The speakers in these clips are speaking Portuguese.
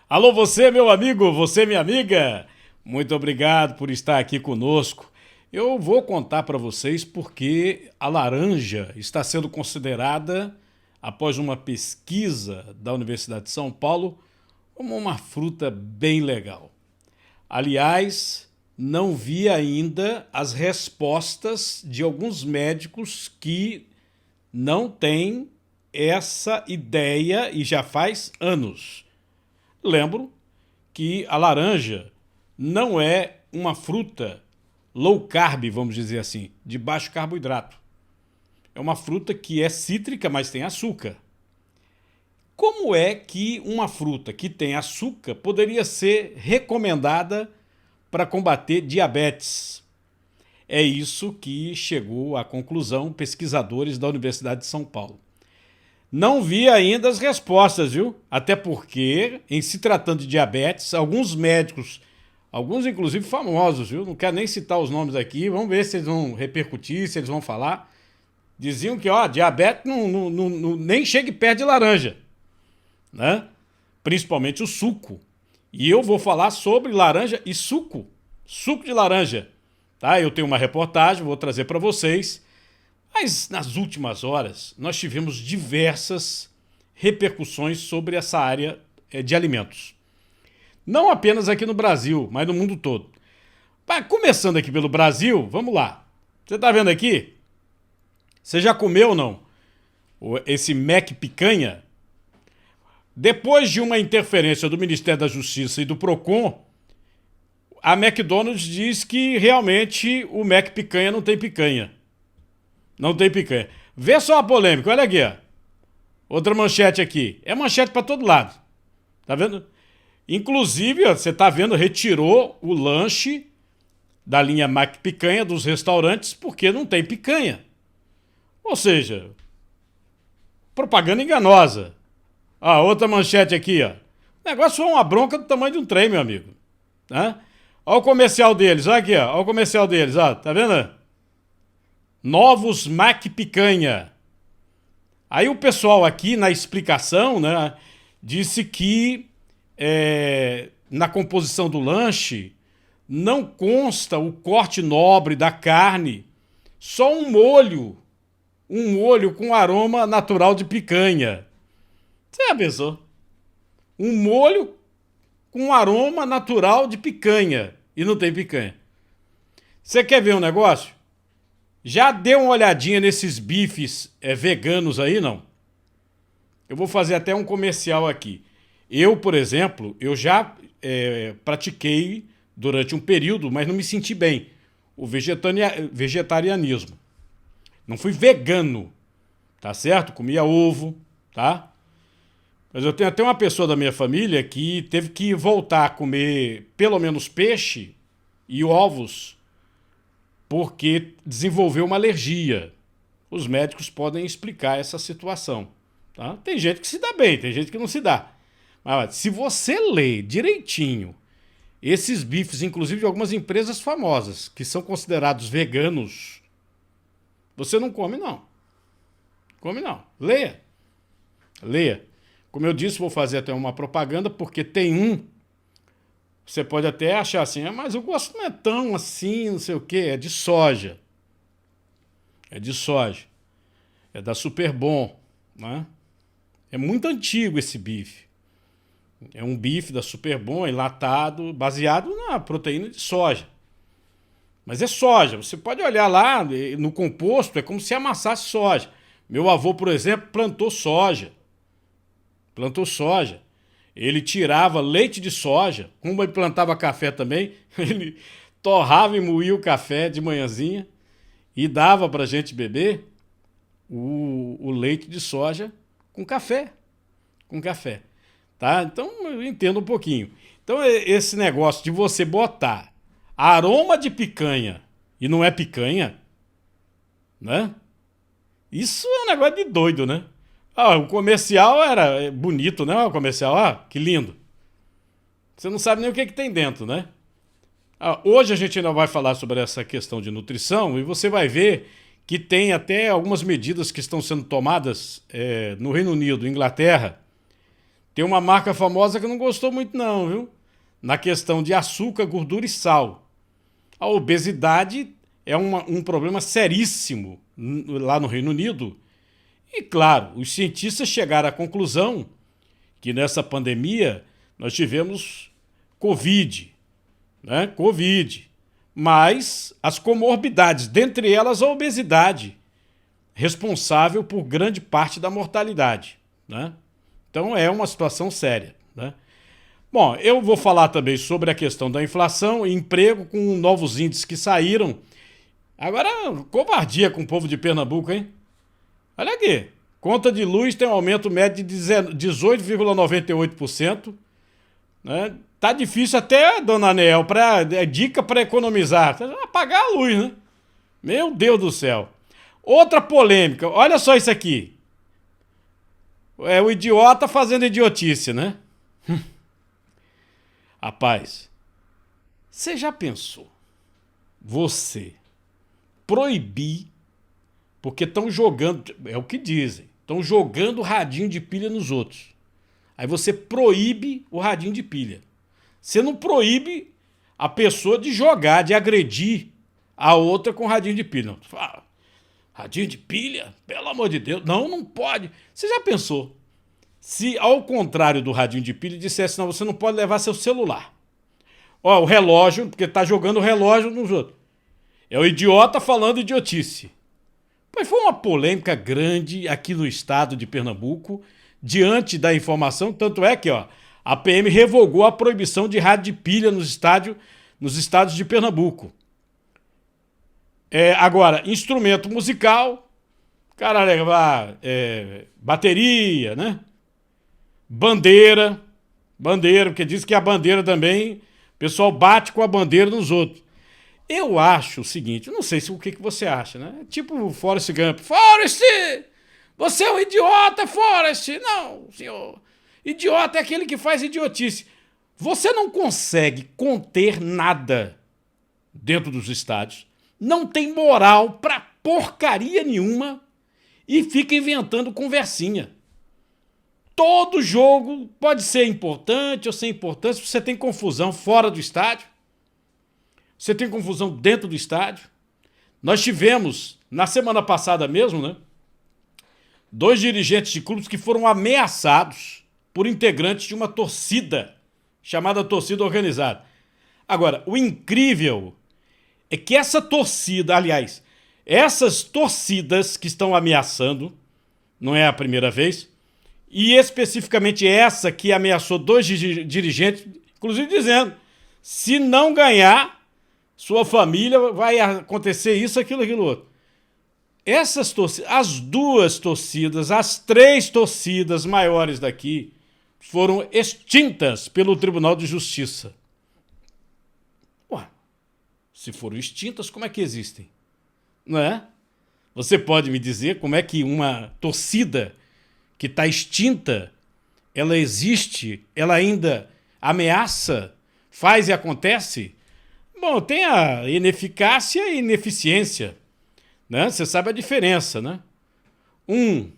Alô, você, meu amigo, você, minha amiga. Muito obrigado por estar aqui conosco. Eu vou contar para vocês porque a laranja está sendo considerada, após uma pesquisa da Universidade de São Paulo, como uma fruta bem legal. Aliás, não vi ainda as respostas de alguns médicos que não têm essa ideia e já faz anos. Lembro que a laranja não é uma fruta low carb, vamos dizer assim, de baixo carboidrato. É uma fruta que é cítrica, mas tem açúcar. Como é que uma fruta que tem açúcar poderia ser recomendada para combater diabetes? É isso que chegou à conclusão pesquisadores da Universidade de São Paulo. Não vi ainda as respostas, viu? Até porque, em se tratando de diabetes, alguns médicos, alguns inclusive famosos, viu? Não quero nem citar os nomes aqui, vamos ver se eles vão repercutir, se eles vão falar. Diziam que, diabetes nem chega perto de laranja, né? Principalmente o suco. E eu vou falar sobre laranja e suco de laranja, tá? Eu tenho uma reportagem, vou trazer para vocês. Mas nas últimas horas nós tivemos diversas repercussões sobre essa área de alimentos. Não apenas aqui no Brasil, mas no mundo todo. Começando aqui pelo Brasil, vamos lá. Você está vendo aqui? Você já comeu ou não? Esse Mac picanha? Depois de uma interferência do Ministério da Justiça e do Procon, a McDonald's diz que realmente o Mac picanha não tem picanha. Não tem picanha. Vê só a polêmica, olha aqui, ó. Outra manchete aqui. É manchete para todo lado. Tá vendo? Inclusive, ó, você tá vendo, retirou o lanche da linha Mac Picanha dos restaurantes porque não tem picanha. Ou seja, propaganda enganosa. Outra manchete aqui, ó. O negócio foi uma bronca do tamanho de um trem, meu amigo. Tá? Olha o comercial deles, olha aqui, ó. Olha o comercial deles, ó. Tá vendo? Novos Mac Picanha. Aí o pessoal aqui na explicação, né, disse que na composição do lanche não consta o corte nobre da carne, só um molho com aroma natural de picanha. Você já pensou? Um molho com aroma natural de picanha e não tem picanha. Você quer ver um negócio? Já deu uma olhadinha nesses bifes veganos aí, não? Eu vou fazer até um comercial aqui. Eu, por exemplo, eu já pratiquei durante um período, mas não me senti bem, o vegetarianismo. Não fui vegano, tá certo? Comia ovo, tá? Mas eu tenho até uma pessoa da minha família que teve que voltar a comer pelo menos peixe e ovos porque desenvolveu uma alergia. Os médicos podem explicar essa situação. Tá? Tem gente que se dá bem, tem gente que não se dá. Mas se você ler direitinho esses bifes, inclusive de algumas empresas famosas, que são considerados veganos, você não come, não. Come, não. Leia. Leia. Como eu disse, vou fazer até uma propaganda, porque tem um. Você pode até achar assim, mas o gosto não é tão assim, não sei o quê. É de soja. É de soja. É da Superbom, né? É muito antigo esse bife. É um bife da Superbom, enlatado, baseado na proteína de soja. Mas é soja. Você pode olhar lá no composto, é como se amassasse soja. Meu avô, por exemplo, plantou soja. Plantou soja. Ele tirava leite de soja, como ele plantava café também, ele torrava e moía o café de manhãzinha e dava para a gente beber o leite de soja com café. Com café. Tá? Então eu entendo um pouquinho. Então esse negócio de você botar aroma de picanha e não é picanha, né? Isso é um negócio de doido, né? O comercial era bonito, né? O comercial, que lindo. Você não sabe nem o que tem dentro, né? Hoje a gente ainda vai falar sobre essa questão de nutrição e você vai ver que tem até algumas medidas que estão sendo tomadas no Reino Unido, Inglaterra. tem uma marca famosa que não gostou muito não, viu? Na questão de açúcar, gordura e sal. A obesidade é um problema seríssimo lá no Reino Unido. E, claro, os cientistas chegaram à conclusão que nessa pandemia nós tivemos Covid, né? Covid. Mas as comorbidades, dentre elas a obesidade, responsável por grande parte da mortalidade, né? Então é uma situação séria, né? Bom, eu vou falar também sobre a questão da inflação e emprego com novos índices que saíram. Agora, covardia com o povo de Pernambuco, hein? Olha aqui, conta de luz tem um aumento médio de 18,98%, né? Tá difícil até, dona Anel, dica para economizar. Apagar a luz, né? Meu Deus do céu. Outra polêmica, olha só isso aqui. É o idiota fazendo idiotice, né? Rapaz, você já pensou? Você proibir, porque estão jogando, é o que dizem, estão jogando radinho de pilha nos outros. Aí você proíbe o radinho de pilha. Você não proíbe a pessoa de jogar, de agredir a outra com radinho de pilha. Não. Fala, radinho de pilha? Pelo amor de Deus. Não, não pode. Você já pensou? Se, ao contrário do radinho de pilha, dissesse, não, você não pode levar seu celular. Ó, o relógio, porque tá jogando o relógio nos outros. É o idiota falando idiotice. Pois foi uma polêmica grande aqui no estado de Pernambuco, diante da informação, tanto é que, ó, a PM revogou a proibição de rádio de pilha nos estados de Pernambuco. Agora, instrumento musical, cara, levar bateria, né? Bandeira, porque diz que a bandeira também, o pessoal bate com a bandeira nos outros. Eu acho o seguinte, não sei o que você acha, né? Tipo o Forrest Gump. Forrest! Você é um idiota, Forrest! Não, senhor. Idiota é aquele que faz idiotice. Você não consegue conter nada dentro dos estádios, não tem moral pra porcaria nenhuma e fica inventando conversinha. Todo jogo pode ser importante ou sem importância, você tem confusão fora do estádio, você tem confusão dentro do estádio. Nós tivemos, na semana passada mesmo, né, 2 dirigentes de clubes que foram ameaçados por integrantes de uma torcida, chamada torcida organizada. Agora, o incrível é que essa torcida, aliás, essas torcidas que estão ameaçando, não é a primeira vez, e especificamente essa que ameaçou 2 dirigentes, inclusive dizendo, se não ganhar, sua família vai acontecer isso, aquilo, outro. Essas torcidas, as 2 torcidas, as 3 torcidas maiores daqui foram extintas pelo Tribunal de Justiça. Ué, se foram extintas, como é que existem? Não é? Você pode me dizer como é que uma torcida que está extinta, ela existe, ela ainda ameaça, faz e acontece? Bom, tem a ineficácia e ineficiência, né? Você sabe a diferença, né? Um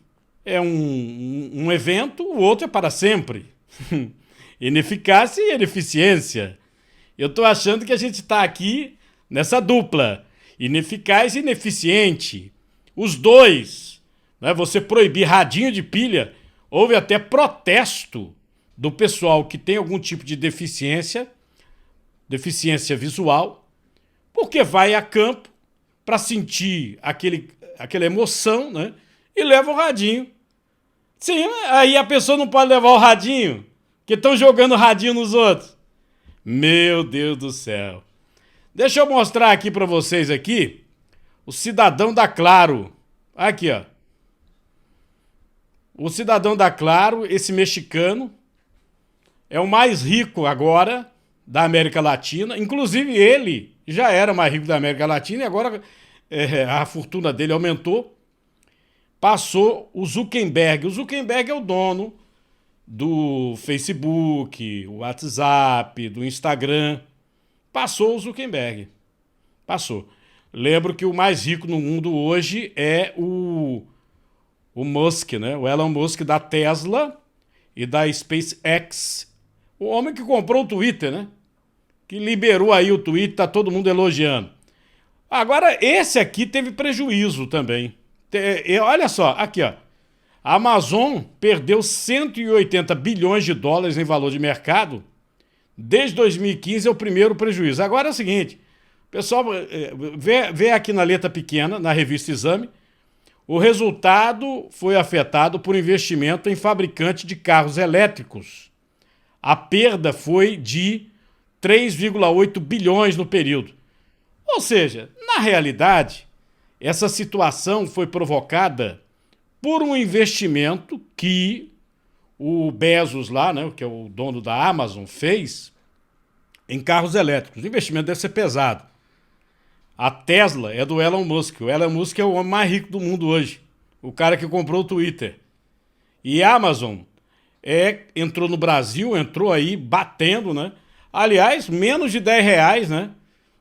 é um evento, o outro é para sempre. Ineficácia e ineficiência. Eu estou achando que a gente está aqui nessa dupla, ineficaz e ineficiente. Os dois, né? Você proibir radinho de pilha, houve até protesto do pessoal que tem algum tipo de deficiência visual, porque vai a campo para sentir aquela emoção, né? E leva o radinho. Sim, aí a pessoa não pode levar o radinho, porque estão jogando radinho nos outros. Meu Deus do céu. Deixa eu mostrar aqui para vocês aqui o cidadão da Claro. Aqui, ó. O cidadão da Claro, esse mexicano, é o mais rico agora da América Latina. Inclusive ele já era mais rico da América Latina e agora a fortuna dele aumentou. Passou o Zuckerberg. O Zuckerberg é o dono do Facebook, o WhatsApp, do Instagram. Passou o Zuckerberg. Passou. Lembro que o mais rico no mundo hoje é o Musk, né? O Elon Musk da Tesla. e da SpaceX. O homem que comprou o Twitter, né? Que liberou aí o Twitter, tá todo mundo elogiando. Agora, esse aqui teve prejuízo também. Olha só, aqui ó. A Amazon perdeu 180 bilhões de dólares em valor de mercado. Desde 2015 é o primeiro prejuízo. Agora é o seguinte, pessoal, vê aqui na letra pequena, na revista Exame, o resultado foi afetado por investimento em fabricante de carros elétricos. A perda foi de 3,8 bilhões no período. Ou seja, na realidade, essa situação foi provocada por um investimento que o Bezos lá, né, que é o dono da Amazon, fez em carros elétricos. O investimento deve ser pesado. A Tesla é do Elon Musk. O Elon Musk é o homem mais rico do mundo hoje. O cara que comprou o Twitter. E a Amazon entrou no Brasil, entrou aí batendo, né? Aliás, menos de R$10, né?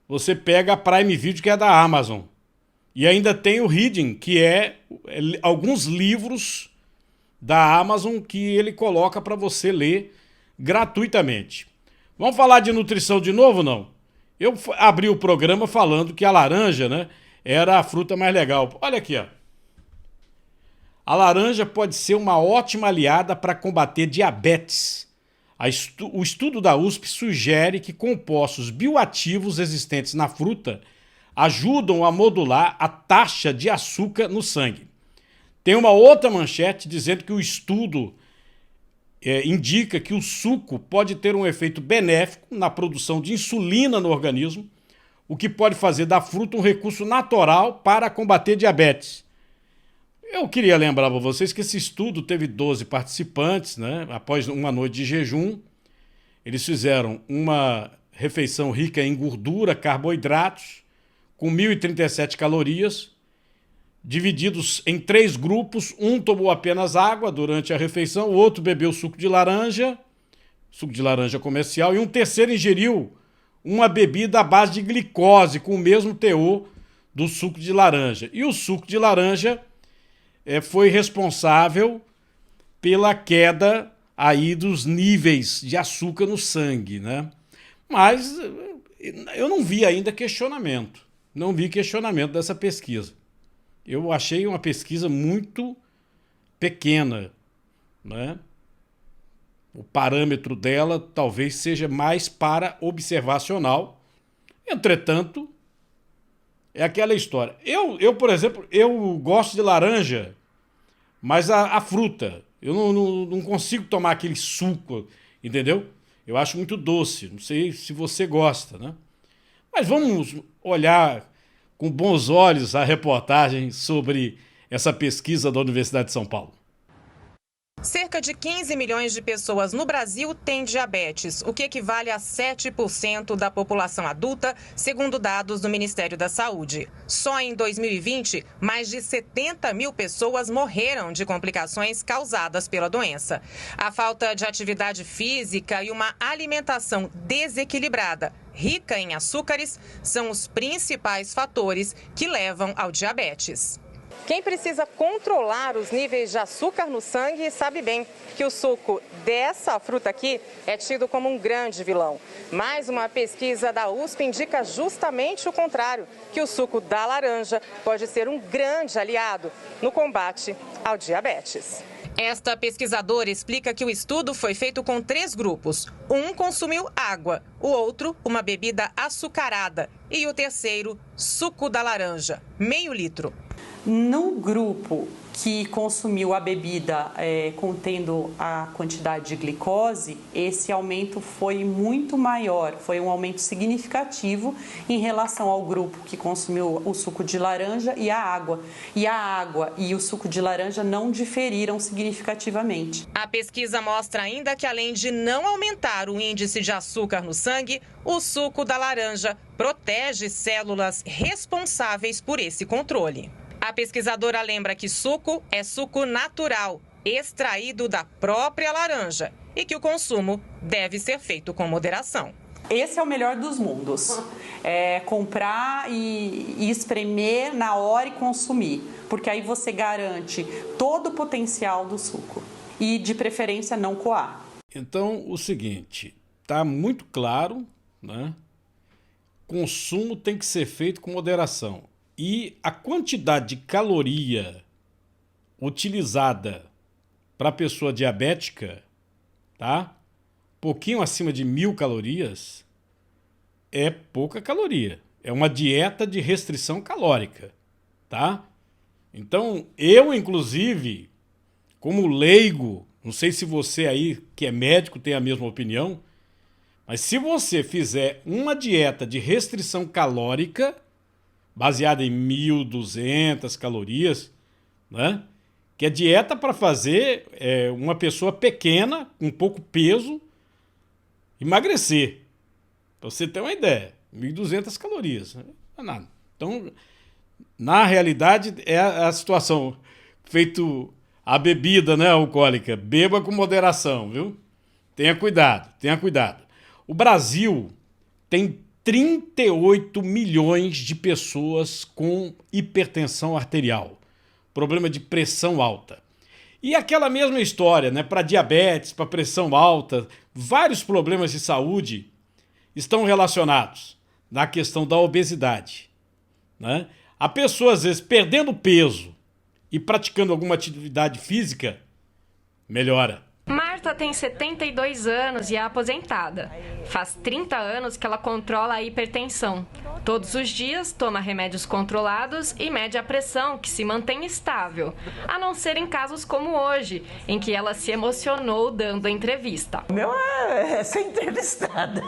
Você pega a Prime Video, que é da Amazon. E ainda tem o Reading, que é alguns livros da Amazon que ele coloca para você ler gratuitamente. Vamos falar de nutrição de novo, não? Eu abri o programa falando que a laranja, né, era a fruta mais legal. Olha aqui, ó. A laranja pode ser uma ótima aliada para combater diabetes. O estudo da USP sugere que compostos bioativos existentes na fruta ajudam a modular a taxa de açúcar no sangue. Tem uma outra manchete dizendo que o estudo indica que o suco pode ter um efeito benéfico na produção de insulina no organismo, o que pode fazer da fruta um recurso natural para combater diabetes. Eu queria lembrar para vocês que esse estudo teve 12 participantes, né? Após uma noite de jejum. Eles fizeram uma refeição rica em gordura, carboidratos, com 1.037 calorias, divididos em 3 grupos. Um tomou apenas água durante a refeição, o outro bebeu suco de laranja comercial, e um terceiro ingeriu uma bebida à base de glicose, com o mesmo teor do suco de laranja. E o suco de laranja foi responsável pela queda aí dos níveis de açúcar no sangue, né? Mas eu não vi ainda questionamento. Não vi questionamento dessa pesquisa. Eu achei uma pesquisa muito pequena, né? O parâmetro dela talvez seja mais para observacional. Entretanto, é aquela história. Por exemplo, eu gosto de laranja, mas a fruta. Eu não consigo tomar aquele suco, entendeu? Eu acho muito doce. Não sei se você gosta, né? Mas vamos olhar com bons olhos a reportagem sobre essa pesquisa da Universidade de São Paulo. Cerca de 15 milhões de pessoas no Brasil têm diabetes, o que equivale a 7% da população adulta, segundo dados do Ministério da Saúde. Só em 2020, mais de 70 mil pessoas morreram de complicações causadas pela doença. A falta de atividade física e uma alimentação desequilibrada, rica em açúcares, são os principais fatores que levam ao diabetes. Quem precisa controlar os níveis de açúcar no sangue sabe bem que o suco dessa fruta aqui é tido como um grande vilão. Mais uma pesquisa da USP indica justamente o contrário, que o suco da laranja pode ser um grande aliado no combate ao diabetes. Esta pesquisadora explica que o estudo foi feito com 3 grupos. Um consumiu água, o outro uma bebida açucarada e o terceiro suco da laranja, meio litro. No grupo que consumiu a bebida contendo a quantidade de glicose, esse aumento foi muito maior, foi um aumento significativo em relação ao grupo que consumiu o suco de laranja e a água. E a água e o suco de laranja não diferiram significativamente. A pesquisa mostra ainda que, além de não aumentar o índice de açúcar no sangue, o suco da laranja protege células responsáveis por esse controle. A pesquisadora lembra que suco é suco natural, extraído da própria laranja, e que o consumo deve ser feito com moderação. Esse é o melhor dos mundos. Comprar e espremer na hora e consumir, porque aí você garante todo o potencial do suco. e, de preferência, não coar. Então, o seguinte, está muito claro, né? Consumo tem que ser feito com moderação. E a quantidade de caloria utilizada para a pessoa diabética, tá? Pouquinho acima de 1.000 calorias, é pouca caloria. É uma dieta de restrição calórica, tá? Então, eu, inclusive, como leigo, não sei se você aí, que é médico, tem a mesma opinião, mas se você fizer uma dieta de restrição calórica, baseada em 1.200 calorias, né? Que é dieta para fazer uma pessoa pequena, com pouco peso, emagrecer. Para você ter uma ideia, 1.200 calorias. Não é nada. Então, na realidade, é a situação. Feito a bebida, né, alcoólica. Beba com moderação, viu? Tenha cuidado, tenha cuidado. O Brasil tem 38 milhões de pessoas com hipertensão arterial. Problema de pressão alta. E aquela mesma história, né? Para diabetes, para pressão alta, vários problemas de saúde estão relacionados na questão da obesidade, né? A pessoa, às vezes, perdendo peso e praticando alguma atividade física, melhora. Marta tem 72 anos e é aposentada. Faz 30 anos que ela controla a hipertensão. Todos os dias toma remédios controlados e mede a pressão, que se mantém estável. A não ser em casos como hoje, em que ela se emocionou dando a entrevista. O meu é ser entrevistada,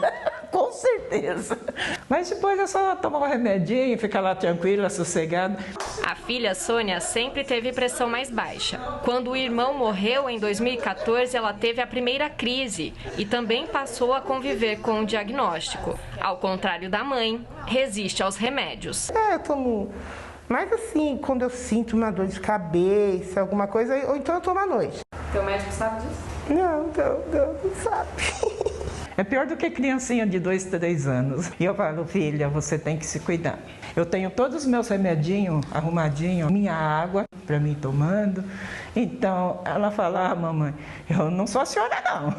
com certeza. Mas depois é só tomar um remedinho, ficar lá tranquila, sossegada. A filha Sônia sempre teve pressão mais baixa. Quando o irmão morreu em 2014, ela teve a primeira crise e também passou a conviver com o diagnóstico. Ao contrário da mãe, resiste aos remédios. Eu tomo, mas assim, quando eu sinto uma dor de cabeça, alguma coisa, ou então eu tomo à noite. Teu médico sabe disso? Não sabe. É pior do que criancinha de 2, 3 anos. E eu falo, filha, você tem que se cuidar. Eu tenho todos os meus remedinhos arrumadinhos, minha água para mim tomando. Então, ela fala, mamãe, eu não sou a senhora, não.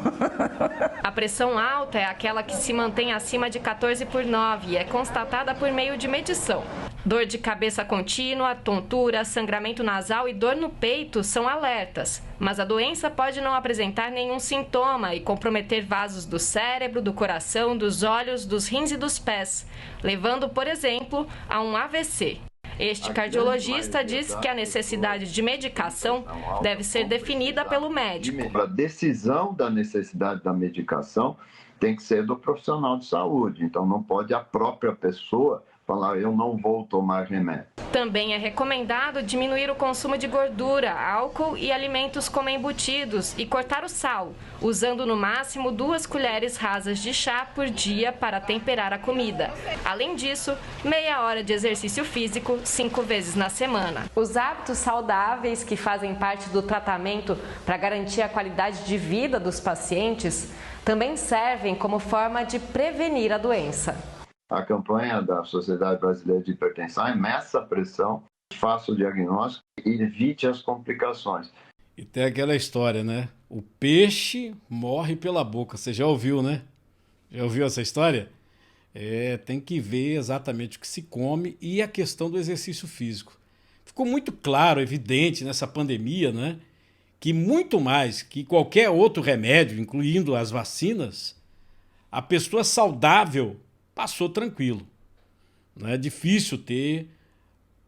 A pressão alta é aquela que se mantém acima de 14/9 e é constatada por meio de medição. Dor de cabeça contínua, tontura, sangramento nasal e dor no peito são alertas. Mas a doença pode não apresentar nenhum sintoma e comprometer vasos do cérebro, do coração, dos olhos, dos rins e dos pés, levando, por exemplo, a um AVC. Este cardiologista diz que a necessidade de medicação deve ser definida pelo médico. A decisão da necessidade da medicação tem que ser do profissional de saúde. Então, não pode a própria pessoa falar, eu não vou tomar remédio. Também é recomendado diminuir o consumo de gordura, álcool e alimentos como embutidos e cortar o sal, usando no máximo 2 colheres rasas de chá por dia para temperar a comida. Além disso, meia hora de exercício físico 5 vezes na semana. Os hábitos saudáveis que fazem parte do tratamento para garantir a qualidade de vida dos pacientes também servem como forma de prevenir a doença. A campanha da Sociedade Brasileira de Hipertensão é meça a pressão, faça o diagnóstico e evite as complicações. E tem aquela história, né? O peixe morre pela boca. Você já ouviu, né? Já ouviu essa história? Tem que ver exatamente o que se come e a questão do exercício físico. Ficou muito claro, evidente nessa pandemia, né? Que muito mais que qualquer outro remédio, incluindo as vacinas, a pessoa saudável passou tranquilo. Não é difícil ter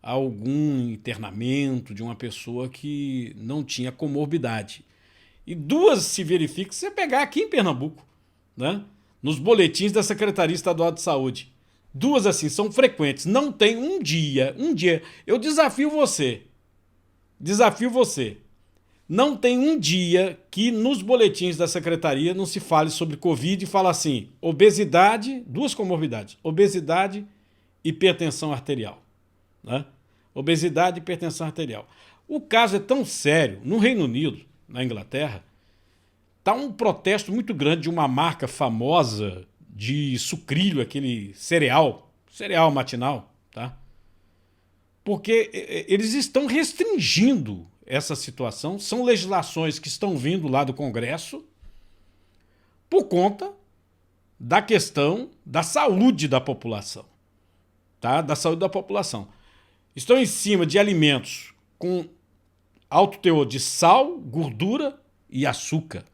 algum internamento de uma pessoa que não tinha comorbidade. E 2 se verifica se você pegar aqui em Pernambuco, né? Nos boletins da Secretaria Estadual de Saúde. 2 assim são frequentes. Não tem um dia. Eu desafio você. Não tem um dia que nos boletins da Secretaria não se fale sobre Covid e fala assim, obesidade, 2 comorbidades, obesidade e hipertensão arterial. Né? Obesidade e hipertensão arterial. O caso é tão sério, no Reino Unido, na Inglaterra, está um protesto muito grande de uma marca famosa de sucrilho, aquele cereal matinal, tá? Porque eles estão restringindo essa situação. São legislações que estão vindo lá do Congresso por conta da questão da saúde da população. Tá? Da saúde da população. Estão em cima de alimentos com alto teor de sal, gordura e açúcar.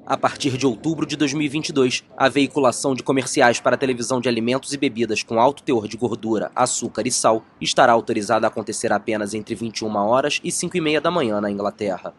A partir de outubro de 2022, a veiculação de comerciais para televisão de alimentos e bebidas com alto teor de gordura, açúcar e sal estará autorizada a acontecer apenas entre 21 horas e 5h30 da manhã na Inglaterra.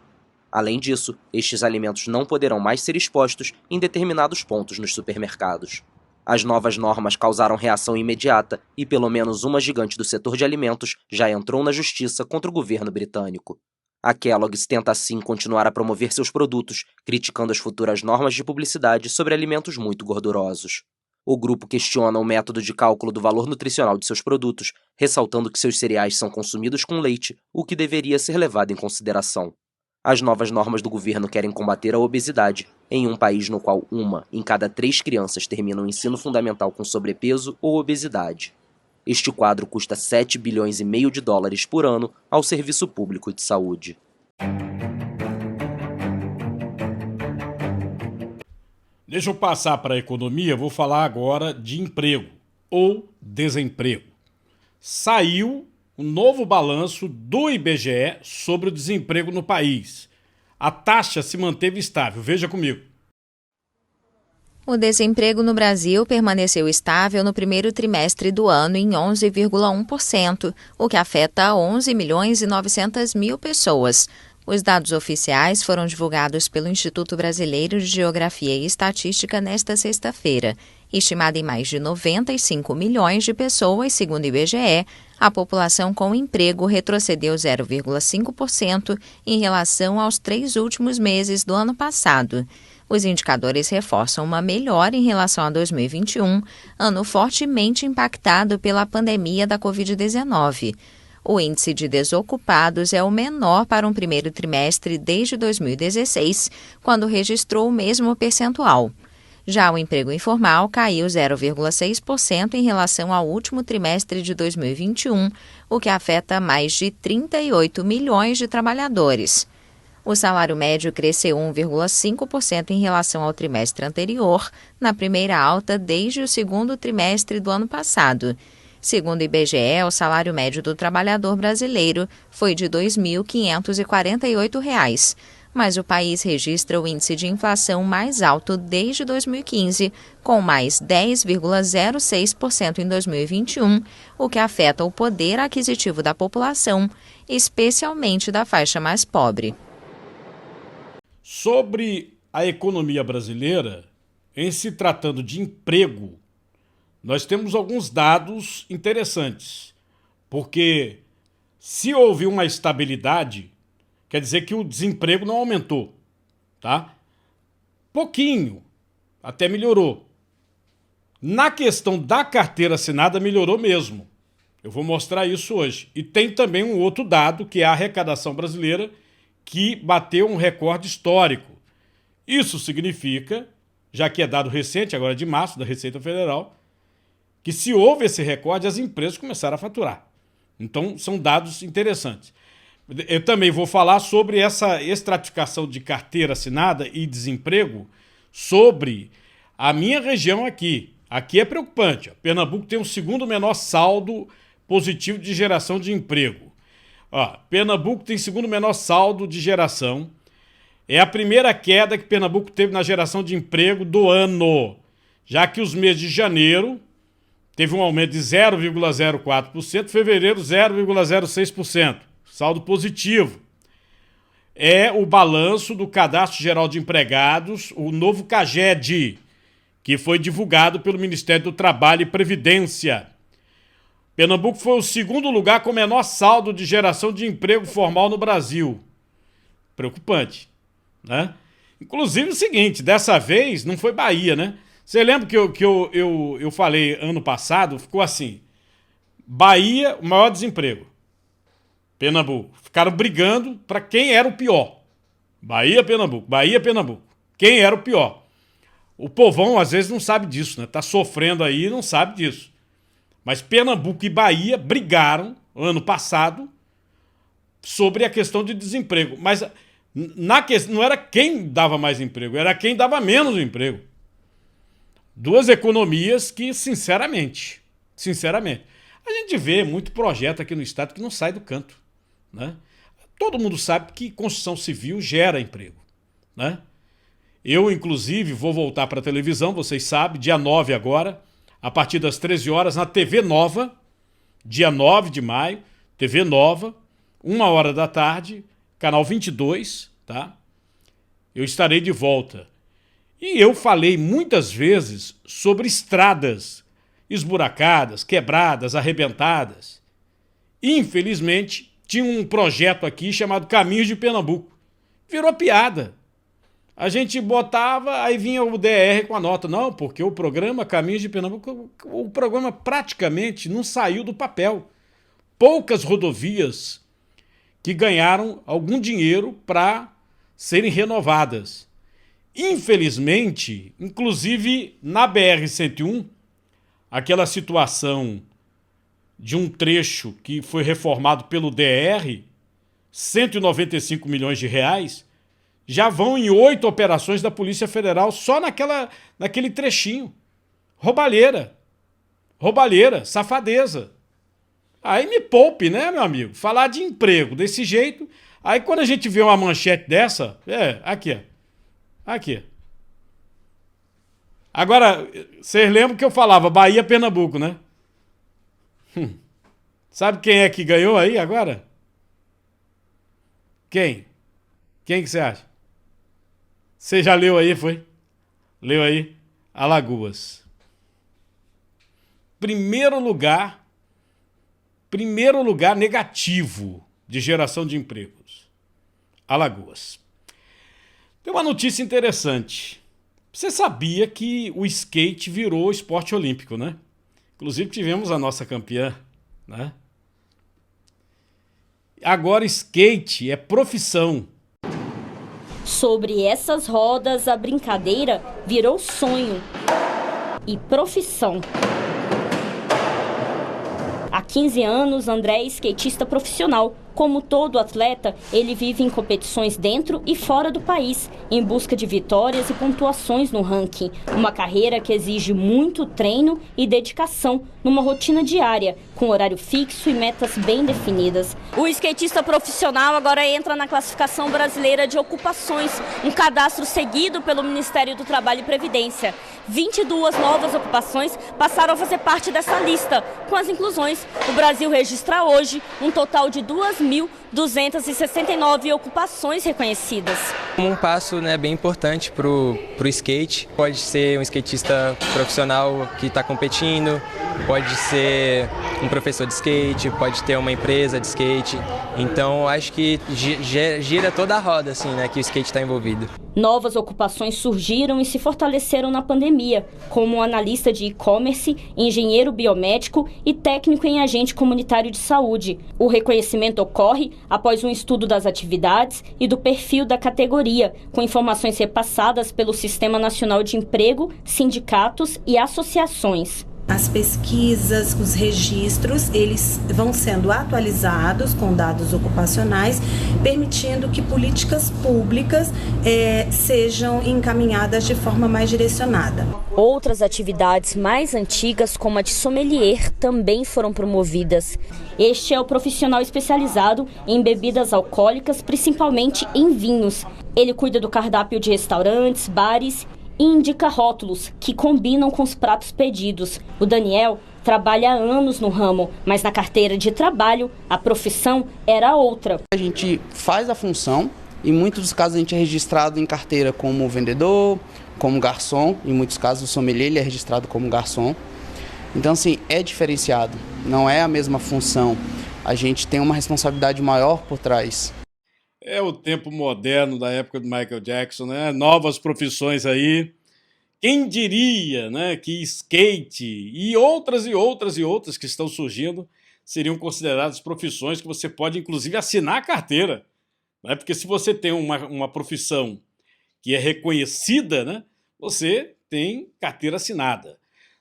Além disso, estes alimentos não poderão mais ser expostos em determinados pontos nos supermercados. As novas normas causaram reação imediata e pelo menos uma gigante do setor de alimentos já entrou na justiça contra o governo britânico. A Kellogg's tenta assim continuar a promover seus produtos, criticando as futuras normas de publicidade sobre alimentos muito gordurosos. O grupo questiona o método de cálculo do valor nutricional de seus produtos, ressaltando que seus cereais são consumidos com leite, o que deveria ser levado em consideração. As novas normas do governo querem combater a obesidade, em um país no qual 1 em cada 3 crianças termina o ensino fundamental com sobrepeso ou obesidade. Este quadro custa 7,5 bilhões por ano ao Serviço Público de Saúde. Deixa eu passar para a economia, vou falar agora de emprego ou desemprego. Saiu um novo balanço do IBGE sobre o desemprego no país. A taxa se manteve estável, veja comigo. O desemprego no Brasil permaneceu estável no primeiro trimestre do ano em 11,1%, o que afeta 11.900.000 pessoas. Os dados oficiais foram divulgados pelo Instituto Brasileiro de Geografia e Estatística nesta sexta-feira. Estimada em mais de 95 milhões de pessoas, segundo o IBGE, a população com emprego retrocedeu 0,5% em relação aos 3 últimos meses do ano passado. Os indicadores reforçam uma melhora em relação a 2021, ano fortemente impactado pela pandemia da Covid-19. O índice de desocupados é o menor para um primeiro trimestre desde 2016, quando registrou o mesmo percentual. Já o emprego informal caiu 0,6% em relação ao último trimestre de 2021, o que afeta mais de 38 milhões de trabalhadores. O salário médio cresceu 1,5% em relação ao trimestre anterior, na primeira alta desde o segundo trimestre do ano passado. Segundo o IBGE, o salário médio do trabalhador brasileiro foi de R$ 2.548, mas o país registra o índice de inflação mais alto desde 2015, com mais 10,06% em 2021, o que afeta o poder aquisitivo da população, especialmente da faixa mais pobre. Sobre a economia brasileira, em se tratando de emprego, nós temos alguns dados interessantes, porque se houve uma estabilidade, quer dizer que o desemprego não aumentou, tá? Pouquinho, até melhorou. Na questão da carteira assinada, melhorou mesmo. Eu vou mostrar isso hoje. E tem também um outro dado, que é a arrecadação brasileira, que bateu um recorde histórico. Isso significa, já que é dado recente, agora de março, da Receita Federal, que se houve esse recorde, as empresas começaram a faturar. Então, são dados interessantes. Eu também vou falar sobre essa estratificação de carteira assinada e desemprego sobre a minha região aqui. Aqui é preocupante. Pernambuco tem o segundo menor saldo positivo de geração de emprego. Pernambuco tem segundo menor saldo de geração. É a primeira queda que Pernambuco teve na geração de emprego do ano, já que os meses de janeiro teve um aumento de 0,04%, fevereiro 0,06%, saldo positivo. É o balanço do Cadastro Geral de Empregados, o novo CAGED, que foi divulgado pelo Ministério do Trabalho e Previdência. Pernambuco foi o segundo lugar com menor saldo de geração de emprego formal no Brasil. Preocupante, né? Inclusive o seguinte, dessa vez não foi Bahia, né? Você lembra que eu falei ano passado? Ficou assim, Bahia, o maior desemprego. Pernambuco. Ficaram brigando para quem era o pior. Bahia, Pernambuco. Bahia, Pernambuco. Quem era o pior? O povão às vezes não sabe disso, né? Tá sofrendo aí e não sabe disso. Mas Pernambuco e Bahia brigaram ano passado sobre a questão de desemprego. Mas não era quem dava mais emprego, era quem dava menos emprego. Duas economias que, sinceramente, a gente vê muito projeto aqui no estado que não sai do canto, né? Todo mundo sabe que construção civil gera emprego, né? Eu, inclusive, vou voltar para a televisão, vocês sabem, dia 9 agora, a partir das 13 horas, na TV Nova, dia 9 de maio, TV Nova, 1h da tarde, canal 22, tá? Eu estarei de volta. E eu falei muitas vezes sobre estradas esburacadas, quebradas, arrebentadas. Infelizmente, tinha um projeto aqui chamado Caminhos de Pernambuco. Virou piada. A gente botava, aí vinha o DR com a nota. Não, porque o programa Caminhos de Pernambuco, o programa praticamente não saiu do papel. Poucas rodovias que ganharam algum dinheiro para serem renovadas. Infelizmente, inclusive na BR-101, aquela situação de um trecho que foi reformado pelo DR, 195 milhões de reais, já vão em 8 operações da Polícia Federal só naquele trechinho. Roubalheira, safadeza. Aí me poupe, né, meu amigo? Falar de emprego desse jeito, aí quando a gente vê uma manchete dessa, aqui, ó. Aqui. Agora, vocês lembram que eu falava Bahia-Pernambuco, né? Sabe quem é que ganhou aí agora? Quem? Quem que você acha? Você já leu aí, foi? Leu aí? Alagoas. Primeiro lugar negativo de geração de empregos. Alagoas. Tem uma notícia interessante. Você sabia que o skate virou esporte olímpico, né? Inclusive tivemos a nossa campeã, né? Agora skate é profissão. Sobre essas rodas, a brincadeira virou sonho e profissão. Há 15 anos, André é skatista profissional. Como todo atleta, ele vive em competições dentro e fora do país, em busca de vitórias e pontuações no ranking. Uma carreira que exige muito treino e dedicação numa rotina diária, com horário fixo e metas bem definidas. O skatista profissional agora entra na classificação brasileira de ocupações, um cadastro seguido pelo Ministério do Trabalho e Previdência. 22 novas ocupações passaram a fazer parte dessa lista. Com as inclusões, o Brasil registra hoje um total de 2.269 ocupações reconhecidas. Um passo, né, bem importante para o skate. Pode ser um skatista profissional que está competindo, pode ser um professor de skate, pode ter uma empresa de skate. Então, acho que gira toda a roda assim, né, que o skate está envolvido. Novas ocupações surgiram e se fortaleceram na pandemia, como analista de e-commerce, engenheiro biomédico e técnico em agente comunitário de saúde. O reconhecimento ocorre após um estudo das atividades e do perfil da categoria, com informações repassadas pelo Sistema Nacional de Emprego, sindicatos e associações. As pesquisas, os registros, eles vão sendo atualizados com dados ocupacionais, permitindo que políticas públicas sejam encaminhadas de forma mais direcionada. Outras atividades mais antigas, como a de sommelier, também foram promovidas. Este é o profissional especializado em bebidas alcoólicas, principalmente em vinhos. Ele cuida do cardápio de restaurantes, bares e indica rótulos que combinam com os pratos pedidos. O Daniel trabalha há anos no ramo, mas na carteira de trabalho a profissão era outra. A gente faz a função, em muitos dos casos a gente é registrado em carteira como vendedor, como garçom, em muitos casos o sommelier ele é registrado como garçom. Então assim, é diferenciado, não é a mesma função, a gente tem uma responsabilidade maior por trás. É o tempo moderno da época do Michael Jackson, né? Novas profissões aí. Quem diria, né, que skate e outras que estão surgindo seriam consideradas profissões que você pode, inclusive, assinar a carteira. Né? Porque se você tem uma profissão que é reconhecida, né, você tem carteira assinada.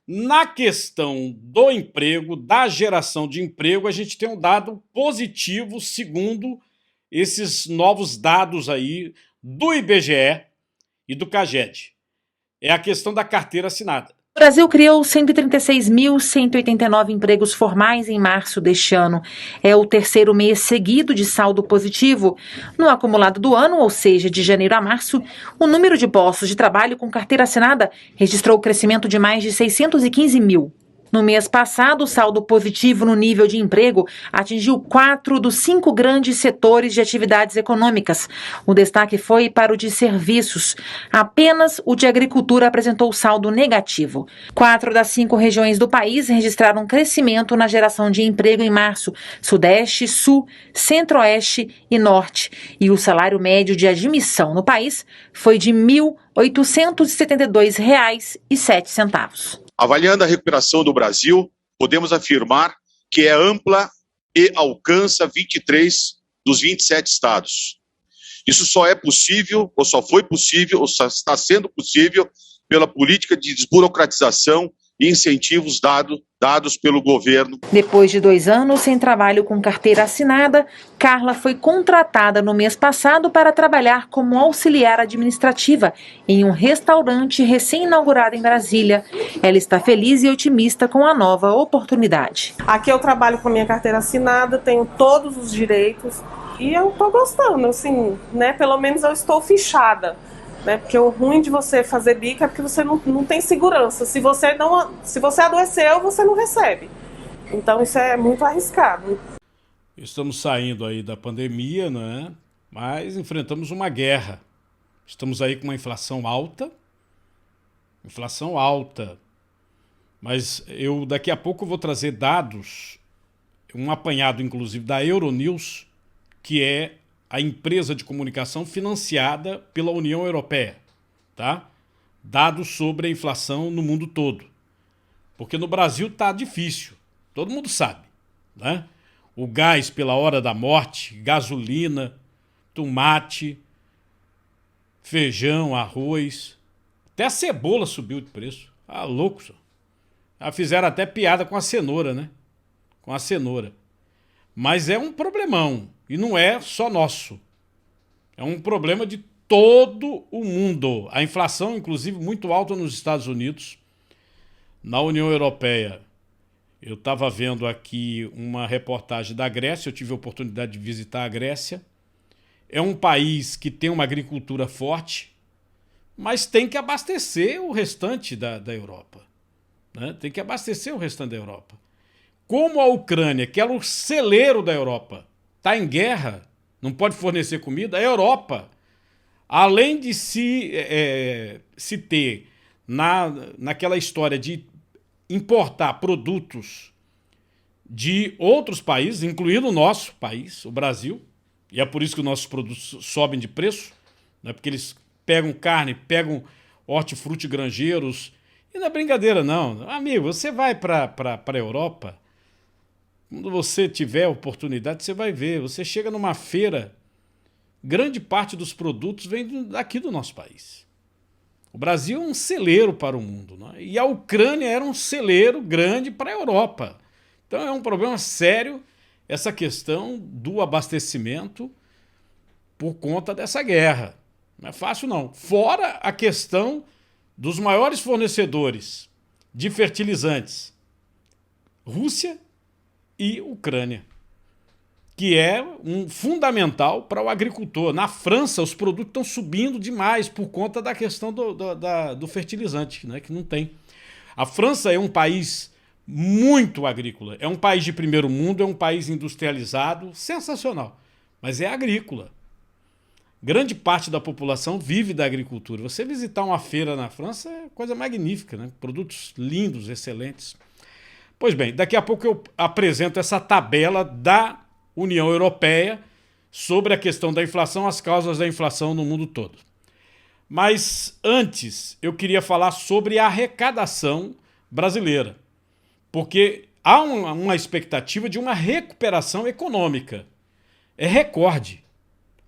Na questão do emprego, da geração de emprego, a gente tem um dado positivo, segundo esses novos dados aí do IBGE e do CAGED. É a questão da carteira assinada. O Brasil criou 136.189 empregos formais em março deste ano. É o terceiro mês seguido de saldo positivo. No acumulado do ano, ou seja, de janeiro a março, o número de postos de trabalho com carteira assinada registrou crescimento de mais de 615 mil. No mês passado, o saldo positivo no nível de emprego atingiu 4 dos 5 grandes setores de atividades econômicas. O destaque foi para o de serviços. Apenas o de agricultura apresentou saldo negativo. 4 das 5 regiões do país registraram crescimento na geração de emprego em março: Sudeste, Sul, Centro-Oeste e Norte. E o salário médio de admissão no país foi de R$ 1.872,07. Avaliando a recuperação do Brasil, podemos afirmar que é ampla e alcança 23 dos 27 estados. Isso só é possível, ou só foi possível, ou só está sendo possível pela política de desburocratização e incentivos dados pelo governo. Depois de 2 anos sem trabalho com carteira assinada, Carla foi contratada no mês passado para trabalhar como auxiliar administrativa em um restaurante recém-inaugurado em Brasília. Ela está feliz e otimista com a nova oportunidade. Aqui eu trabalho com a minha carteira assinada, tenho todos os direitos e eu estou gostando, assim, né? Pelo menos eu estou fichada. Né? Porque o ruim de você fazer bico é porque você não tem segurança. Se você adoeceu, você não recebe. Então isso é muito arriscado. Estamos saindo aí da pandemia, né? Mas enfrentamos uma guerra. Estamos aí com uma inflação alta. Mas eu daqui a pouco vou trazer dados, um apanhado inclusive da Euronews, que é a empresa de comunicação financiada pela União Europeia, tá? Dados sobre a inflação no mundo todo. Porque no Brasil tá difícil, todo mundo sabe, né? O gás pela hora da morte, gasolina, tomate, feijão, arroz, até a cebola subiu de preço. Ah, louco, só. Já fizeram até piada com a cenoura, né? Com a cenoura. Mas é um problemão. E não é só nosso. É um problema de todo o mundo. A inflação, inclusive, muito alta nos Estados Unidos, na União Europeia. Eu estava vendo aqui uma reportagem da Grécia, eu tive a oportunidade de visitar a Grécia. É um país que tem uma agricultura forte, mas tem que abastecer o restante da Europa. Né? Tem que abastecer o restante da Europa. Como a Ucrânia, que era o celeiro da Europa, está em guerra, não pode fornecer comida, a Europa, além de se ter naquela história de importar produtos de outros países, incluindo o nosso país, o Brasil, e é por isso que os nossos produtos sobem de preço, né? Porque eles pegam carne, pegam hortifruti granjeiros, e não é brincadeira não. Amigo, você vai para a Europa, quando você tiver oportunidade, você vai ver. Você chega numa feira, grande parte dos produtos vem daqui do nosso país. O Brasil é um celeiro para o mundo, né? E a Ucrânia era um celeiro grande para a Europa. Então é um problema sério essa questão do abastecimento por conta dessa guerra. Não é fácil não. Fora a questão dos maiores fornecedores de fertilizantes, Rússia e Ucrânia, que é um fundamental para o agricultor. Na França, os produtos estão subindo demais por conta da questão do fertilizante, né, que não tem. A França é um país muito agrícola, é um país de primeiro mundo, é um país industrializado, sensacional, mas é agrícola. Grande parte da população vive da agricultura. Você visitar uma feira na França é coisa magnífica, né? Produtos lindos, excelentes. Pois bem, daqui a pouco eu apresento essa tabela da União Europeia sobre a questão da inflação, as causas da inflação no mundo todo. Mas antes, eu queria falar sobre a arrecadação brasileira, porque há uma expectativa de uma recuperação econômica. É recorde.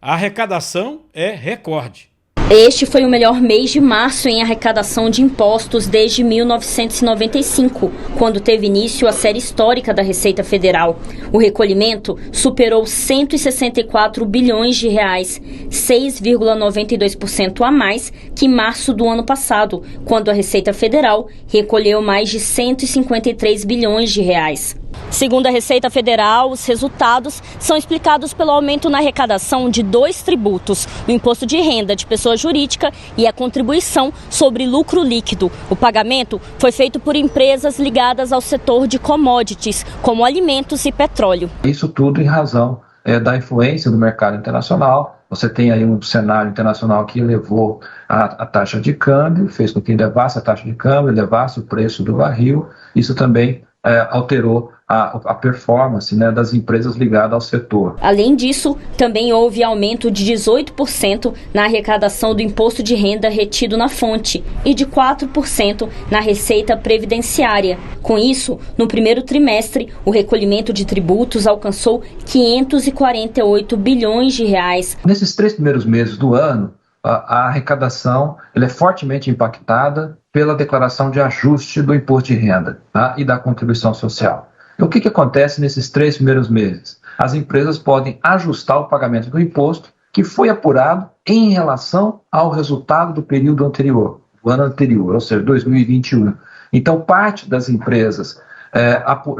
A arrecadação é recorde. Este foi o melhor mês de março em arrecadação de impostos desde 1995, quando teve início a série histórica da Receita Federal. O recolhimento superou 164 bilhões de reais, 6,92% a mais que em março do ano passado, quando a Receita Federal recolheu mais de 153 bilhões de reais. Segundo a Receita Federal, os resultados são explicados pelo aumento na arrecadação de 2 tributos, o imposto de renda de pessoa jurídica e a contribuição sobre lucro líquido. O pagamento foi feito por empresas ligadas ao setor de commodities, como alimentos e petróleo. Isso tudo em razão da influência do mercado internacional. Você tem aí um cenário internacional que elevou a taxa de câmbio, fez com que elevasse a taxa de câmbio, elevasse o preço do barril. Isso também alterou a performance, né, das empresas ligadas ao setor. Além disso, também houve aumento de 18% na arrecadação do imposto de renda retido na fonte e de 4% na receita previdenciária. Com isso, no primeiro trimestre, o recolhimento de tributos alcançou 548 bilhões de reais. Nesses 3 primeiros meses do ano, a arrecadação ela é fortemente impactada pela declaração de ajuste do imposto de renda, tá, e da contribuição social. E o que acontece nesses 3 primeiros meses? As empresas podem ajustar o pagamento do imposto que foi apurado em relação ao resultado do período anterior, o ano anterior, ou seja, 2021. Então, parte das empresas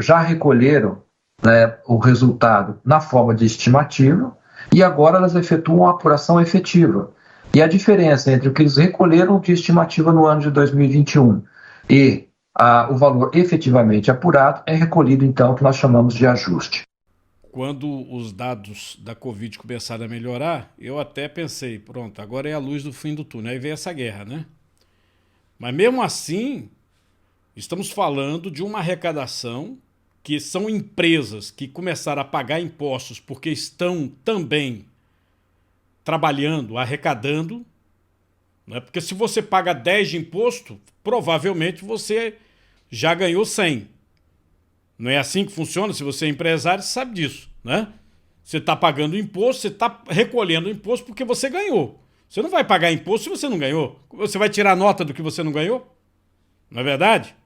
já recolheram, né, o resultado na forma de estimativa e agora elas efetuam a apuração efetiva. E a diferença entre o que eles recolheram de estimativa no ano de 2021 e o valor efetivamente apurado é recolhido, então, o que nós chamamos de ajuste. Quando os dados da Covid começaram a melhorar, eu até pensei, pronto, agora é a luz do fim do túnel. Aí veio essa guerra, né? Mas mesmo assim, estamos falando de uma arrecadação que são empresas que começaram a pagar impostos porque estão também trabalhando, arrecadando, né? Porque se você paga 10 de imposto, provavelmente você já ganhou 100. Não é assim que funciona? Se você é empresário, você sabe disso, né? Você está pagando imposto, você está recolhendo imposto porque você ganhou. Você não vai pagar imposto se você não ganhou. Você vai tirar nota do que você não ganhou? Não é verdade?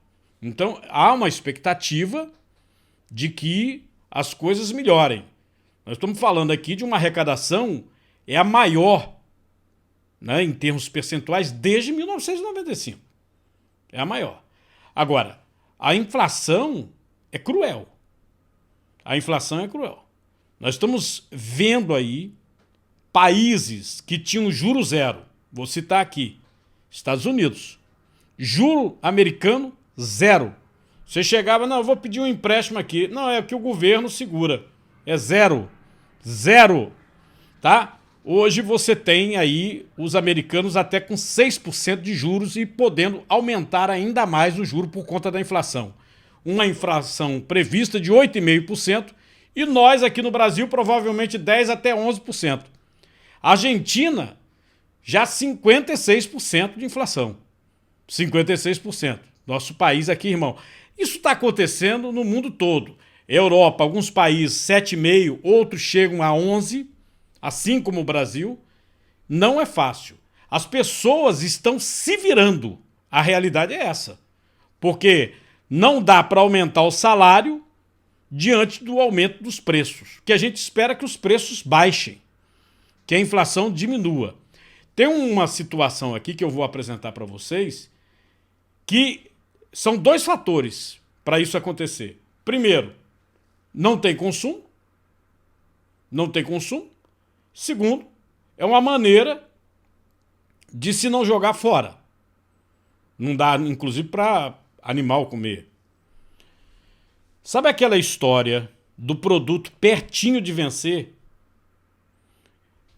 Então, há uma expectativa de que as coisas melhorem. Nós estamos falando aqui de uma arrecadação, é a maior, né, em termos percentuais, desde 1995. É a maior. Agora, a inflação é cruel. A inflação é cruel. Nós estamos vendo aí países que tinham juro zero. Vou citar aqui. Estados Unidos. Juro americano, zero. Você chegava, não, eu vou pedir um empréstimo aqui. Não, é que o governo segura. É zero. Zero. Tá? Hoje você tem aí os americanos até com 6% de juros e podendo aumentar ainda mais o juro por conta da inflação. Uma inflação prevista de 8,5% e nós aqui no Brasil provavelmente 10% até 11%. Argentina já 56% de inflação. 56%. Nosso país aqui, irmão. Isso está acontecendo no mundo todo. Europa, alguns países 7,5%, outros chegam a 11%. Assim como o Brasil, não é fácil. As pessoas estão se virando. A realidade é essa. Porque não dá para aumentar o salário diante do aumento dos preços. Que a gente espera que os preços baixem, que a inflação diminua. Tem uma situação aqui que eu vou apresentar para vocês que são 2 fatores para isso acontecer. Primeiro, não tem consumo. Não tem consumo. Segundo, é uma maneira de se não jogar fora. Não dá, inclusive, para animal comer. Sabe aquela história do produto pertinho de vencer?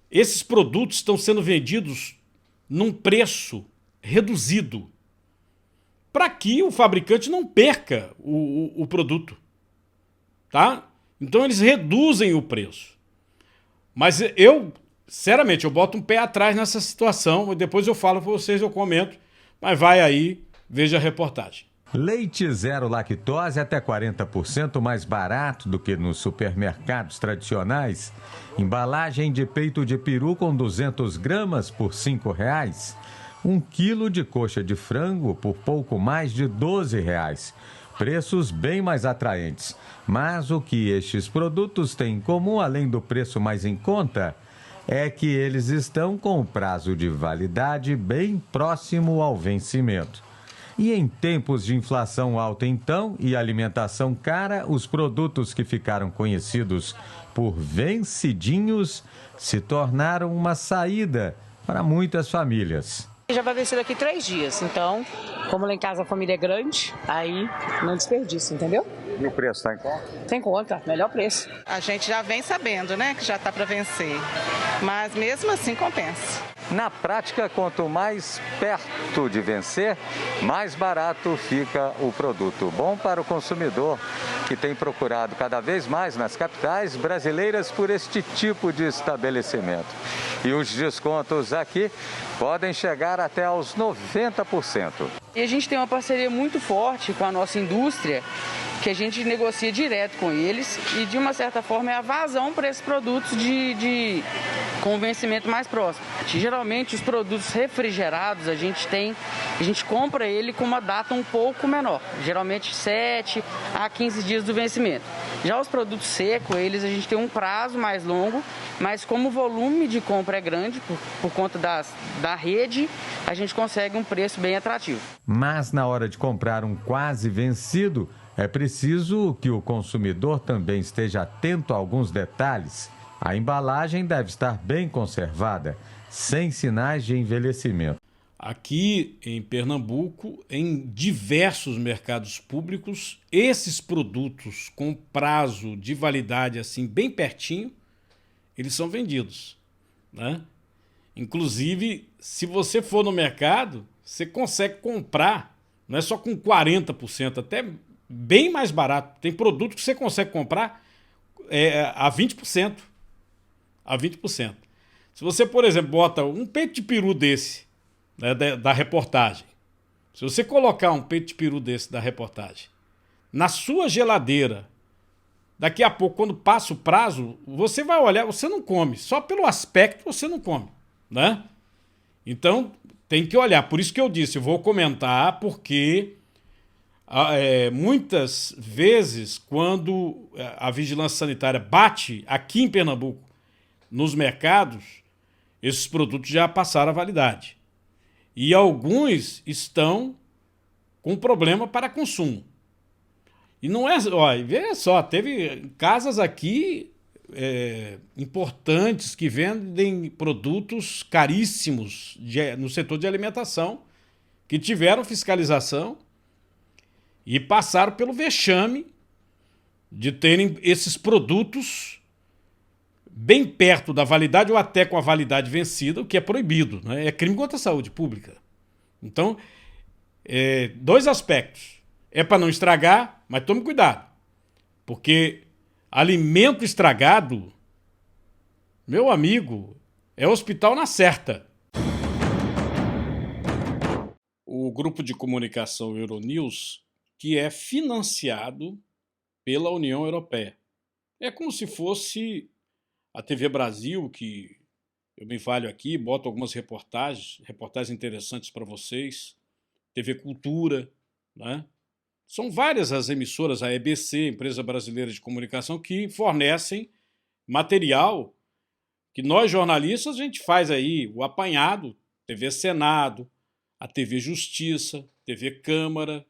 Esses produtos estão sendo vendidos num preço reduzido para que o fabricante não perca o produto. Tá? Então eles reduzem o preço. Mas eu, sinceramente, eu boto um pé atrás nessa situação, depois eu falo para vocês, eu comento, mas vai aí, veja a reportagem. Leite zero lactose até 40% mais barato do que nos supermercados tradicionais. Embalagem de peito de peru com 200 gramas por R$ 5,00. 1 quilo de coxa de frango por pouco mais de R$ 12,00. Preços bem mais atraentes. Mas o que estes produtos têm em comum, além do preço mais em conta, é que eles estão com o prazo de validade bem próximo ao vencimento. E em tempos de inflação alta, então, e alimentação cara, os produtos que ficaram conhecidos por vencidinhos se tornaram uma saída para muitas famílias. Já vai vencer daqui 3 dias, então, como lá em casa a família é grande, aí não desperdício, entendeu? E o preço está em conta? Tem conta, melhor preço. A gente já vem sabendo, né, que já está para vencer, mas mesmo assim compensa. Na prática, quanto mais perto de vencer, mais barato fica o produto. Bom para o consumidor, que tem procurado cada vez mais nas capitais brasileiras por este tipo de estabelecimento. E os descontos aqui podem chegar até aos 90%. E a gente tem uma parceria muito forte com a nossa indústria, que a gente negocia direto com eles e, de uma certa forma, é a vazão para esses produtos com vencimento mais próximo. Geralmente, os produtos refrigerados, a gente compra ele com uma data um pouco menor, geralmente 7 a 15 dias do vencimento. Já os produtos secos, a gente tem um prazo mais longo, mas como o volume de compra é grande, por conta da rede, a gente consegue um preço bem atrativo. Mas na hora de comprar um quase vencido, é preciso que o consumidor também esteja atento a alguns detalhes. A embalagem deve estar bem conservada, sem sinais de envelhecimento. Aqui em Pernambuco, em diversos mercados públicos, esses produtos com prazo de validade assim bem pertinho, eles são vendidos, né? Inclusive, se você for no mercado, você consegue comprar, não é só com 40%, até bem mais barato. Tem produto que você consegue comprar a 20%. A 20%. Se você, por exemplo, bota um peito de peru desse, né, da reportagem, se você colocar um peito de peru desse da reportagem na sua geladeira, daqui a pouco, quando passa o prazo, você vai olhar, você não come. Só pelo aspecto você não come, né? Então, tem que olhar. Por isso que eu disse, eu vou comentar, porque muitas vezes, quando a vigilância sanitária bate aqui em Pernambuco, nos mercados, esses produtos já passaram a validade. E alguns estão com problema para consumo. E não é... Olha, veja só, teve casas aqui importantes que vendem produtos caríssimos no setor de alimentação, que tiveram fiscalização e passaram pelo vexame de terem esses produtos bem perto da validade ou até com a validade vencida, o que é proibido, né? É crime contra a saúde pública. Então, 2 aspectos. É para não estragar, mas tome cuidado. Porque alimento estragado, meu amigo, é hospital na certa. O grupo de comunicação Euronews, que é financiado pela União Europeia. É como se fosse a TV Brasil, que eu me valho aqui, boto algumas reportagens interessantes para vocês, TV Cultura, né? São várias as emissoras, a EBC, Empresa Brasileira de Comunicação, que fornecem material que nós jornalistas a gente faz aí o apanhado, TV Senado, a TV Justiça, TV Câmara.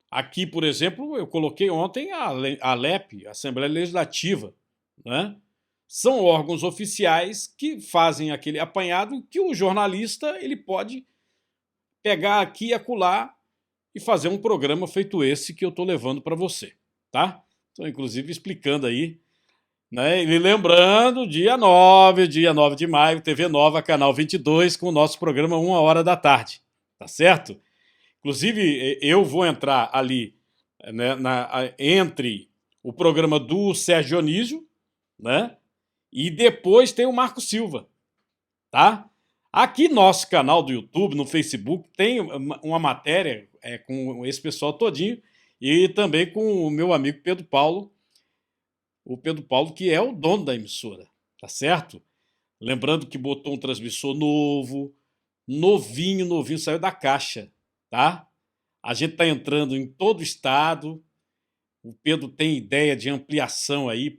Aqui, por exemplo, eu coloquei ontem a ALEP, Assembleia Legislativa, né? São órgãos oficiais que fazem aquele apanhado que o jornalista ele pode pegar aqui e acolá e fazer um programa feito esse que eu estou levando para você, tá? Então, inclusive, explicando aí, né? E lembrando, dia 9 de maio, TV Nova, canal 22, com o nosso programa 1h da tarde, tá certo? Inclusive, eu vou entrar ali, né, entre o programa do Sérgio Dionísio, né? E depois tem o Marco Silva, tá? Aqui nosso canal do YouTube, no Facebook, tem uma matéria com esse pessoal todinho e também com o meu amigo Pedro Paulo, o Pedro Paulo que é o dono da emissora, tá certo? Lembrando que botou um transmissor novo, novinho, saiu da caixa, tá? A gente tá entrando em todo o estado, o Pedro tem ideia de ampliação aí,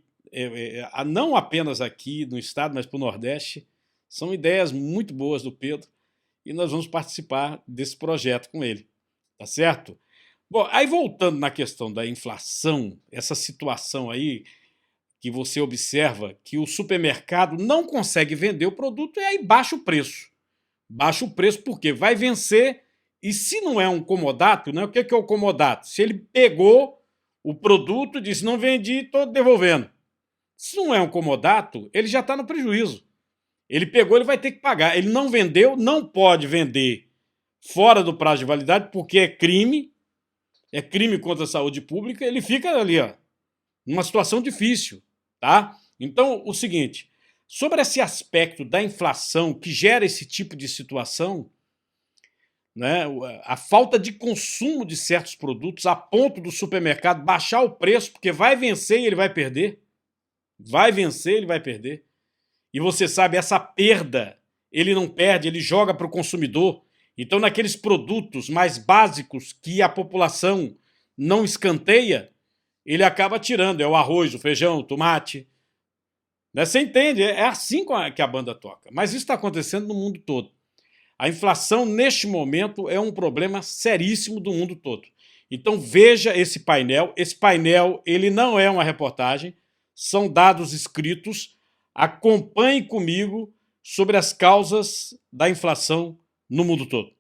não apenas aqui no estado, mas para o Nordeste. São ideias muito boas do Pedro e nós vamos participar desse projeto com ele, tá certo? Bom, aí voltando na questão da inflação, essa situação aí que você observa que o supermercado não consegue vender o produto e aí baixa o preço. Baixa o preço porque vai vencer e se não é um comodato, né? O que é o comodato? Se ele pegou o produto e disse não vendi, estou devolvendo. Se não é um comodato, ele já está no prejuízo. Ele pegou, ele vai ter que pagar. Ele não vendeu, não pode vender fora do prazo de validade, porque é crime contra a saúde pública, ele fica ali, ó, numa situação difícil, tá? Então, o seguinte, sobre esse aspecto da inflação que gera esse tipo de situação, né, a falta de consumo de certos produtos a ponto do supermercado baixar o preço, porque vai vencer e ele vai perder. Vai vencer e ele vai perder. E você sabe, essa perda, ele não perde, ele joga para o consumidor. Então, naqueles produtos mais básicos que a população não escanteia, ele acaba tirando. É o arroz, o feijão, o tomate. Né? Você entende? É assim que a banda toca. Mas isso está acontecendo no mundo todo. A inflação, neste momento, é um problema seríssimo do mundo todo. Então, veja esse painel. Esse painel, ele não é uma reportagem, são dados escritos. Acompanhe comigo sobre as causas da inflação no mundo todo.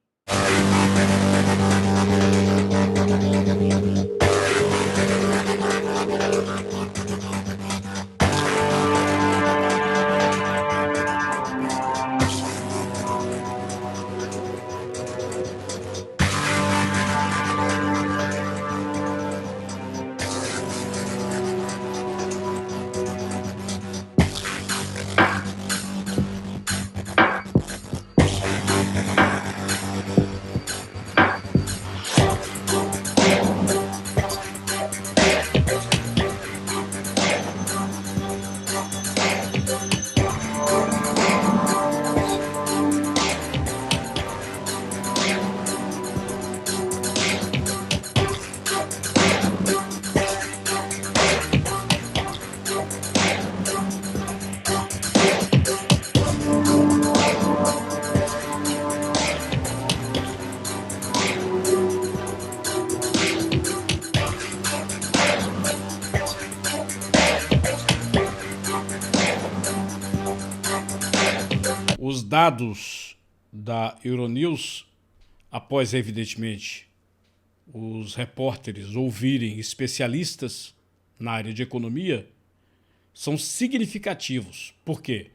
Os dados da Euronews, após, evidentemente, os repórteres ouvirem especialistas na área de economia, são significativos. Por quê?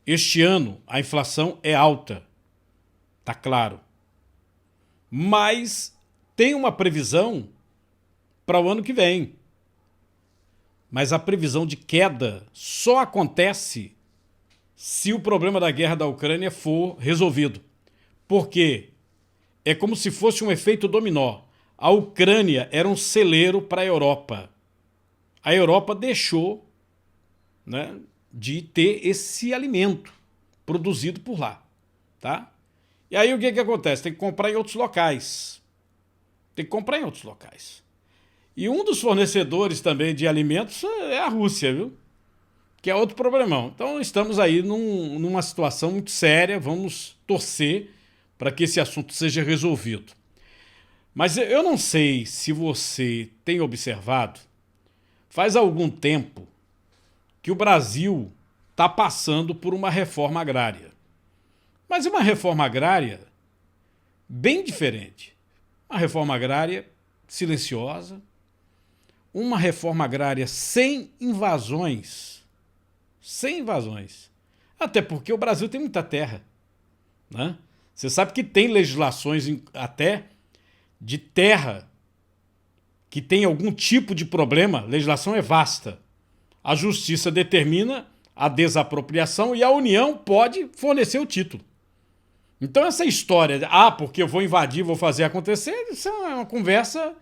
Este ano a inflação é alta, tá claro. Mas tem uma previsão para o ano que vem. Mas a previsão de queda só acontece se o problema da guerra da Ucrânia for resolvido. Por quê? É como se fosse um efeito dominó. A Ucrânia era um celeiro para a Europa. A Europa deixou, né, de ter esse alimento produzido por lá. Tá? E aí o que acontece? Tem que comprar em outros locais. E um dos fornecedores também de alimentos é a Rússia, viu? Que é outro problemão. Então estamos aí numa situação muito séria, vamos torcer para que esse assunto seja resolvido. Mas eu não sei se você tem observado, faz algum tempo que o Brasil está passando por uma reforma agrária. Mas é uma reforma agrária bem diferente. Uma reforma agrária silenciosa, uma reforma agrária sem invasões. Até porque o Brasil tem muita terra, né? Você sabe que tem legislações até de terra que tem algum tipo de problema. A legislação é vasta. A justiça determina a desapropriação e a União pode fornecer o título. Então essa história, porque eu vou invadir, vou fazer acontecer, isso é uma conversa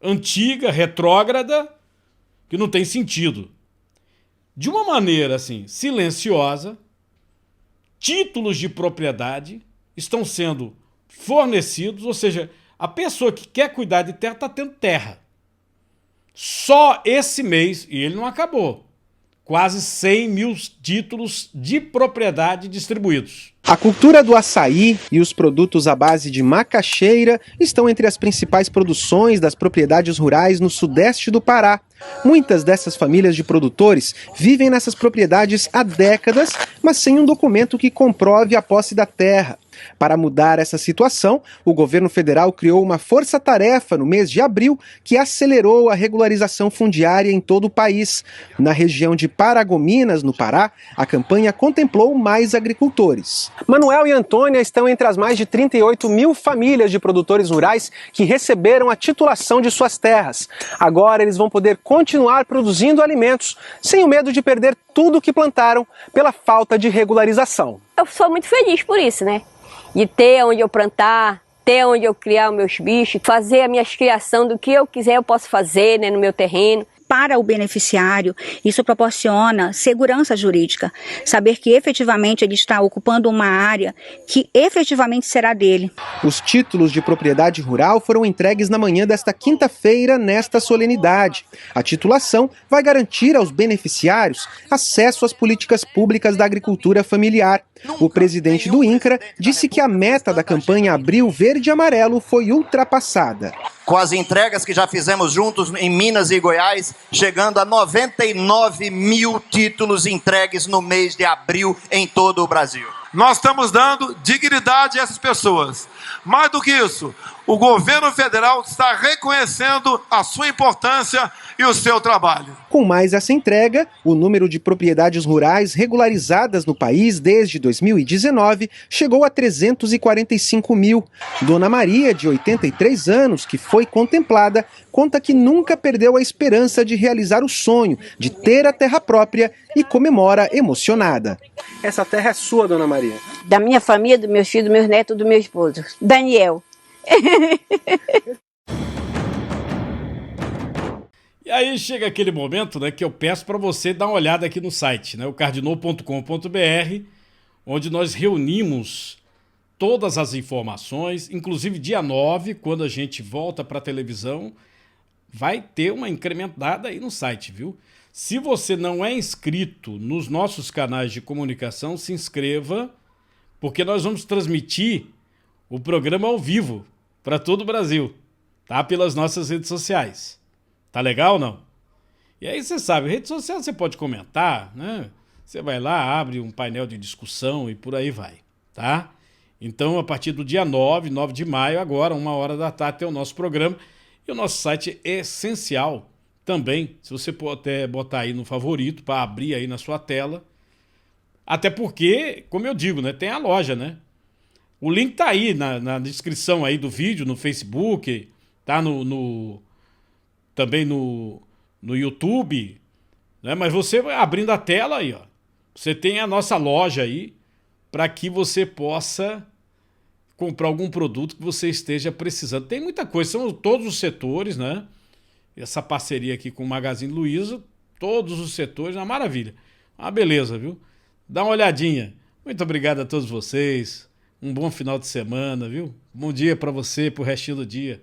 antiga, retrógrada, que não tem sentido. De uma maneira assim, silenciosa, títulos de propriedade estão sendo fornecidos, ou seja, a pessoa que quer cuidar de terra está tendo terra. Só esse mês, e ele não acabou, quase 100 mil títulos de propriedade distribuídos. A cultura do açaí e os produtos à base de macaxeira estão entre as principais produções das propriedades rurais no sudeste do Pará. Muitas dessas famílias de produtores vivem nessas propriedades há décadas, mas sem um documento que comprove a posse da terra. Para mudar essa situação, o governo federal criou uma força-tarefa no mês de abril que acelerou a regularização fundiária em todo o país. Na região de Paragominas, no Pará, a campanha contemplou mais agricultores. Manuel e Antônia estão entre as mais de 38 mil famílias de produtores rurais que receberam a titulação de suas terras. Agora eles vão poder continuar produzindo alimentos, sem o medo de perder tudo o que plantaram pela falta de regularização. Eu sou muito feliz por isso, né? De ter onde eu plantar, ter onde eu criar os meus bichos, fazer a minha criação do que eu quiser eu posso fazer, né, no meu terreno. Para o beneficiário, isso proporciona segurança jurídica, saber que efetivamente ele está ocupando uma área que efetivamente será dele. Os títulos de propriedade rural foram entregues na manhã desta quinta-feira, nesta solenidade. A titulação vai garantir aos beneficiários acesso às políticas públicas da agricultura familiar. O presidente do INCRA disse que a meta da campanha Abril Verde e Amarelo foi ultrapassada. Com as entregas que já fizemos juntos em Minas e Goiás, chegando a 99 mil títulos entregues no mês de abril em todo o Brasil. Nós estamos dando dignidade a essas pessoas. Mais do que isso, o governo federal está reconhecendo a sua importância e o seu trabalho. Com mais essa entrega, o número de propriedades rurais regularizadas no país desde 2019 chegou a 345 mil. Dona Maria, de 83 anos, que foi contemplada, conta que nunca perdeu a esperança de realizar o sonho de ter a terra própria e comemora emocionada. Essa terra é sua, Dona Maria? Da minha família, dos meus filhos, dos meus netos, do meu esposo, Daniel. E aí chega aquele momento, né, que eu peço para você dar uma olhada aqui no site, né, o cardinal.com.br, onde nós reunimos todas as informações, inclusive dia 9, quando a gente volta para a televisão, vai ter uma incrementada aí no site, viu? Se você não é inscrito nos nossos canais de comunicação, se inscreva, porque nós vamos transmitir o programa ao vivo para todo o Brasil, tá? Pelas nossas redes sociais. Tá legal ou não? E aí você sabe, rede social você pode comentar, né? Você vai lá, abre um painel de discussão e por aí vai, tá? Então, a partir do dia 9 de maio, agora, 1h da tarde, tem o nosso programa. E o nosso site é essencial também, se você puder botar aí no favorito, para abrir aí na sua tela. Até porque, como eu digo, né, tem a loja, né? O link tá aí na descrição aí do vídeo, no Facebook, tá também no YouTube, né? Mas você vai abrindo a tela aí, ó. Você tem a nossa loja aí, para que você possa comprar algum produto que você esteja precisando. Tem muita coisa, são todos os setores, né? Essa parceria aqui com o Magazine Luiza, todos os setores, uma maravilha. Uma beleza, viu? Dá uma olhadinha. Muito obrigado a todos vocês. Um bom final de semana, viu? Bom dia para você, pro restinho do dia.